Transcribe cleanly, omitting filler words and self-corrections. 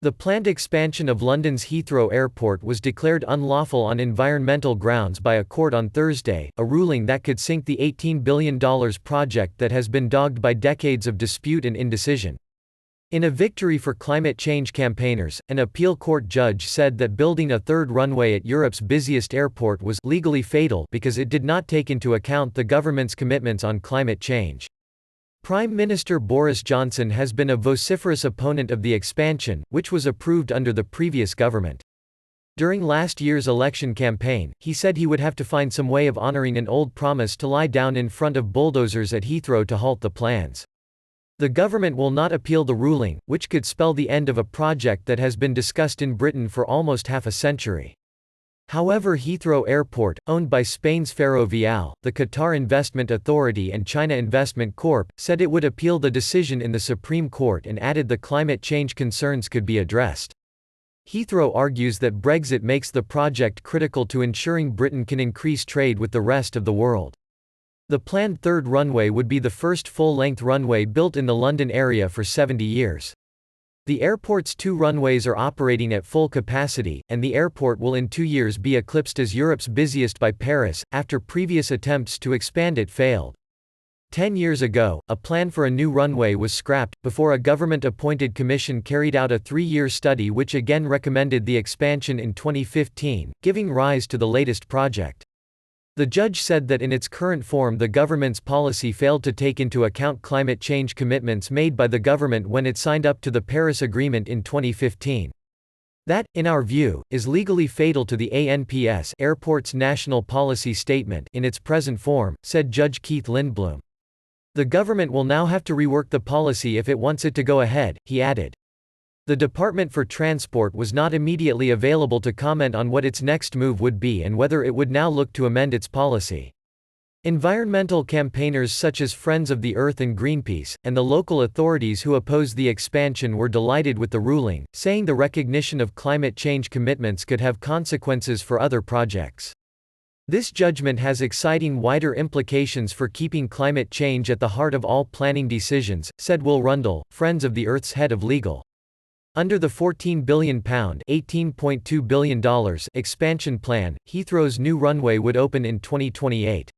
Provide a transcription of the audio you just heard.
The planned expansion of London's Heathrow Airport was declared unlawful on environmental grounds by a court on Thursday, a ruling that could sink the $18 billion project that has been dogged by decades of dispute and indecision. In a victory for climate change campaigners, an appeal court judge said that building a third runway at Europe's busiest airport was legally fatal because it did not take into account the government's commitments on climate change. Prime Minister Boris Johnson has been a vociferous opponent of the expansion, which was approved under the previous government. During last year's election campaign, he said he would have to find some way of honoring an old promise to lie down in front of bulldozers at Heathrow to halt the plans. The government will not appeal the ruling, which could spell the end of a project that has been discussed in Britain for almost half a century. However, Heathrow Airport, owned by Spain's Ferrovial, the Qatar Investment Authority and China Investment Corp., said it would appeal the decision in the Supreme Court and added the climate change concerns could be addressed. Heathrow argues that Brexit makes the project critical to ensuring Britain can increase trade with the rest of the world. The planned third runway would be the first full-length runway built in the London area for 70 years. The airport's 2 runways are operating at full capacity, and the airport will in 2 years be eclipsed as Europe's busiest by Paris, after previous attempts to expand it failed. 10 years ago, a plan for a new runway was scrapped, before a government-appointed commission carried out a 3-year study which again recommended the expansion in 2015, giving rise to the latest project. The judge said that in its current form the government's policy failed to take into account climate change commitments made by the government when it signed up to the Paris Agreement in 2015. That, in our view, is legally fatal to the ANPS airport's national policy statement in its present form, said Judge Keith Lindblom. The government will now have to rework the policy if it wants it to go ahead, he added. The Department for Transport was not immediately available to comment on what its next move would be and whether it would now look to amend its policy. Environmental campaigners such as Friends of the Earth and Greenpeace, and the local authorities who oppose the expansion were delighted with the ruling, saying the recognition of climate change commitments could have consequences for other projects. This judgment has exciting wider implications for keeping climate change at the heart of all planning decisions, said Will Rundle, Friends of the Earth's head of legal. Under the £14 billion ($18.2 billion) expansion plan, Heathrow's new runway would open in 2028.